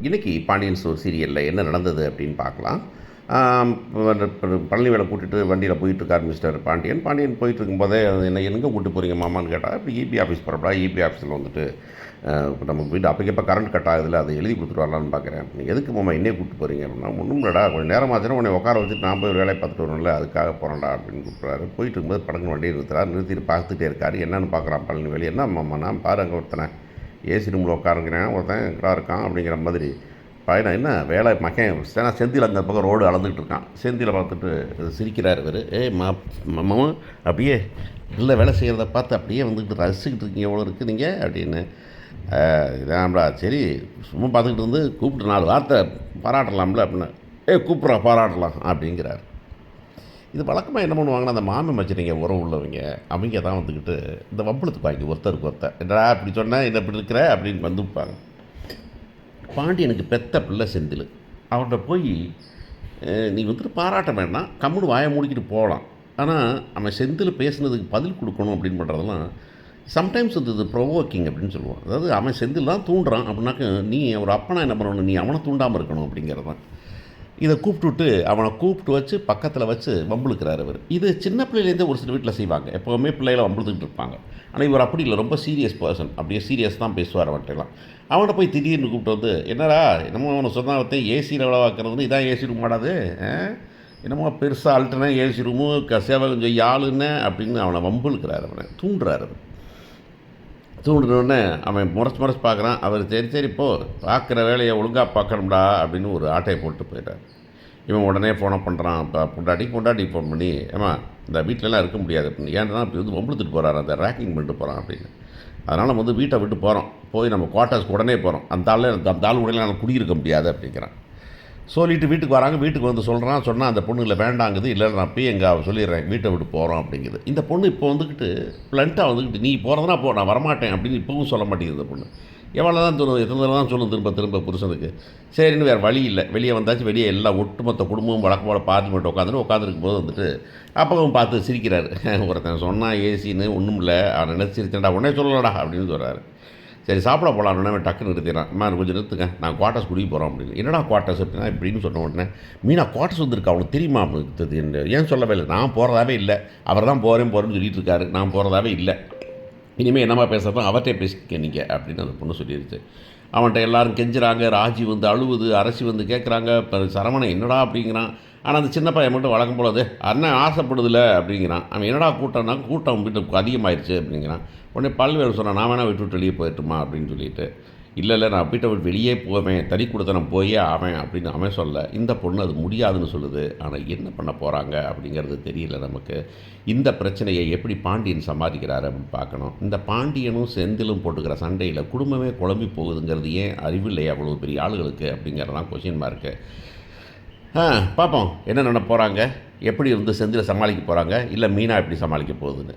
இன்னைக்கு பாண்டியன் ஸ்டோர் சீரியலில் என்ன நடந்தது அப்படின்னு பார்க்கலாம். பழனி வேலை கூட்டிகிட்டு வண்டியில் போயிட்டுருக்கார் மிஸ்டர் பாண்டியன். போயிட்டு இருக்கும்போதே என்ன எங்கே கூப்பிட்டு போகிறீங்க மாமான்னு கேட்டால், இப்படி இபி ஆஃபீஸ் போகிறப்படா, இபி ஆஃபீஸில் வந்துட்டு இப்போ நம்ம வீட்டு அப்போக்கப்போ கரண்ட் கட் ஆகுதுல, அதை எழுதி கொடுத்துட்டு வரலான்னு பார்க்குறேன். நீங்கள் எதுக்கு மாமா என்னையே கூப்பிட்டு போகிறீங்க அப்படின்னா, ஒன்றும் இல்லைடா, கொஞ்சம் நேரமாச்சுன்னா உன்னை உட்கார வச்சுட்டு நான் போய் ஒரு வேலையை பார்த்துட்டு வரணும்ல, அதுக்காக போகிறேன்டா அப்படின்னு கூப்பிட்றாரு. போயிட்டு இருக்கும்போது படங்கு வண்டியை நிறுத்திட்டு பார்த்துட்டே இருக்காரு. என்னென்னு பார்க்குறான் பழனி வேலை. என்ன மாமா நான் பாரு அங்கே ஒருத்தனை ஏசி ரூமில் உட்காருங்கிறேன், ஒருத்தன் எங்கடா இருக்கான் அப்படிங்கிற மாதிரி. பையனை என்ன வேலை மகன் செந்தில் அந்த பக்கம் ரோடு அளந்துக்கிட்டு இருக்கான். செந்தில் பார்த்துட்டு சிரிக்கிறார் இவர். மாமா அப்படியே இல்லை வேலை செய்கிறத பார்த்து அப்படியே வந்துக்கிட்டு ரசிச்சுக்கிட்டு இருக்கீங்க எவ்வளோ இருக்குது நீங்கள் அப்படின்னு. இதான்டா சரி சும்மா பார்த்துக்கிட்டு இருந்து கூப்பிட்டு 4 வார்த்தை பாராட்டலாம்ல அப்படின்னு. கூப்பிட்றா பாராட்டலாம் அப்படிங்கிறார். இது வழக்கமாக என்ன பண்ணுவாங்கன்னா, அந்த மாமி மச்சினிங்க உறவு உள்ளவங்க அவங்க தான் வந்துக்கிட்டு இந்த வம்பளத்துக்கு வாங்கி ஒருத்தருக்கு ஒருத்தர் என்னடா இப்படி சொன்னால் என்ன இப்படி இருக்கிற அப்படின்னு வந்துப்பாங்க. பாண்டியனுக்கு பெத்த பிள்ளை செந்தில். அவர்கிட்ட போய் நீ வந்துட்டு பாராட்ட வேண்டாம், கம்முன்னு வாயை மூடிக்கிட்டு போகலாம். ஆனால் அவன் செந்தில் பேசுனதுக்கு பதில் கொடுக்கணும் அப்படின்னு பண்ணுறதெல்லாம் சம்டைம்ஸ் வந்து இது ப்ரொவோக்கிங் அப்படின்னு சொல்லுவான். அதாவது அவன் செந்தில் தான் தூண்டுறான் அப்படின்னாக்க நீ ஒரு அப்பனா என்ன பண்ணணும், நீ அவனை தூண்டாமல் இருக்கணும் அப்படிங்கிறது தான். இதை அவனை கூப்பிட்டு வச்சு பக்கத்தில் வச்சு வம்புழுக்கிறார் அவர். இது சின்ன பிள்ளையிலேருந்தே ஒரு சில வீட்டில் செய்வாங்க. எப்போவுமே பிள்ளைகளை வம்புழுத்துக்கிட்டு இருப்பாங்க. ஆனால் இவர் அப்படி இல்லை, ரொம்ப சீரியஸ் பர்சன். அப்படியே சீரியஸ் தான் பேசுவார் அவன்கிட்டலாம். அவனை போய் திடீர்னு கூப்பிட்டு வந்து என்னடா என்னமோ அவனை சொன்னாவத்தே ஏசியில் எவ்வளோ வாக்குறதுன்னு, இதான் ஏசி ரூம் ஆடாது, என்னமோ பெருசாக அல்ட்டுனா ஏசி ரூமு சேவை கொஞ்சம் யாழுன்னு அப்படின்னு அவனை வம்புழுக்கிறார். அவனை தூண்டுறாரு. தூண்டுனோடனே அவன் முறைச்சு பார்க்குறான். அவர் சரி போ, பார்க்குற வேலையை ஒழுங்காக பார்க்கணும்டா அப்படின்னு ஒரு ஆட்டையை போட்டு போயிட்டார். இவன் உடனே ஃபோனை பண்ணுறான். இப்போ பொண்டாட்டி ஃபோன் பண்ணி ஏமா இந்த வீட்டிலலாம் இருக்க முடியாது அப்படின்னு. ஏன்னா இப்படி வந்து வம்புழுத்துட்டு போகிறாரு, அந்த ரேக்கிங் பண்ணிட்டு போகிறான் அப்படின்னு. அதனால் நம்ம வந்து வீட்டை விட்டு போகிறோம், போய் நம்ம குவார்ட்டர்ஸ்க்கு உடனே போகிறோம், அந்த ஆள் உடனே நான் குடியிருக்க முடியாது அப்படிங்கிறான். சொல்லிவிட்டு வீட்டுக்கு வராங்க. வீட்டுக்கு வந்து சொன்னால் அந்த பொண்ணு இல்லை வேண்டாங்குது. இல்லை நான் போய் எங்கே சொல்லிடுறேன் வீட்டை விட்டு போகிறோம் அப்படிங்குது. இந்த பொண்ணு இப்போ வந்துக்கிட்டு ப்ளண்ட்டாக வந்துக்கிட்டு நீ போகிறதுனா போ, நான் வரமாட்டேன் அப்படின்னு இப்போவும் சொல்ல மாட்டேங்குது. இந்த பொண்ணு எவ்வளோ தான் தோணும், எத்தனை தடவை தான் சொல்லும் திரும்ப புருஷனுக்கு. சரின்னு வேறு வழி இல்லை, வெளியே வந்தாச்சு. வெளியே எல்லாம் ஒட்டுமொத்த குடும்பமும் வழக்கம் போல் பார்லிமெண்ட் உட்காந்துருக்கும் போது வந்துட்டு அப்பவும் பார்த்து சிரிக்கிறாரு. ஒருத்தன் சொன்னால் ஏசின்னு ஒன்றும் இல்லை, அவன் நினச்சி சிரிச்சேன்டா, உடனே சொல்லலடா அப்படின்னு சொல்கிறாரு. சரி சாப்பிட போகலான்னு டக்குன்னு நிறுத்திடுறான். கொஞ்சம் நிறுத்துங்க, நான் குவார்ட்டர்ஸ் குடிக்க போகிறோம் அப்படின்னு. என்னடா குவார்ட்டர்ஸ் அப்படின்னா இப்படின்னு சொன்ன உடனே மீனா குவார்ட்டர்ஸ் வந்துருக்கு அவனுக்கு தெரியுமா அப்படின்னு. ஏன் சொல்லவே இல்லை, நான் போகிறதாவே இல்லை, அவர் தான் போகிறேன்னு சொல்லிட்டு இருக்காரு, நான் போகிறதாவே இல்லை, இனிமேல் என்னம்மா பேசுகிறப்ப அவர்கிட்டே பேசிக்க நீங்கள் அப்படின்னு அந்த பொண்ணு சொல்லிடுச்சு. அவன்கிட்ட எல்லோரும் கெஞ்சுறாங்க. ராஜி வந்து அழுவுது, அரசி வந்து கேட்குறாங்க. இப்போ சரவணன் என்னடா அப்படிங்கிறான். ஆனால் அந்த சின்ன பையன் மட்டும் வழக்கம் போலது அண்ணன் ஆசைப்படுதில்ல அப்படிங்கிறான். அவன் என்னடா கூட்டம் வீட்டுக்கு அதிகமாகிடுச்சு அப்படிங்கிறான். உடனே பல்வேறு சொன்னான், நான் வேணால் விட்டு வெளியே போயிட்டுமா அப்படின்னு சொல்லிட்டு. இல்லை நான் வீட்டை விட்டு வெளியே போவேன், தனி கொடுத்தனம் போயே ஆவேன் அப்படின்னு அவன் சொல்ல, இந்த பொண்ணு அது முடியாதுன்னு சொல்லுது. ஆனால் என்ன பண்ண போகிறாங்க அப்படிங்கிறது தெரியல நமக்கு. இந்த பிரச்சனையை எப்படி பாண்டியன் சமாளிக்கிறாரு அப்படின்னு பார்க்கணும். இந்த பாண்டியனும் செந்திலும் போட்டுக்கிற சண்டையில் குடும்பமே குழம்பி போகுதுங்கிறது ஏன் அறிவில்லையே அவ்வளோ பெரிய ஆளுகளுக்கு அப்படிங்கிறதான் கொஸ்டின் மார்க்கு. பார்ப்போம் என்ன பண்ண போகிறாங்க, எப்படி வந்து செந்திலை சமாளிக்க போகிறாங்க, இல்லை மீனா எப்படி சமாளிக்க போகுதுன்னு.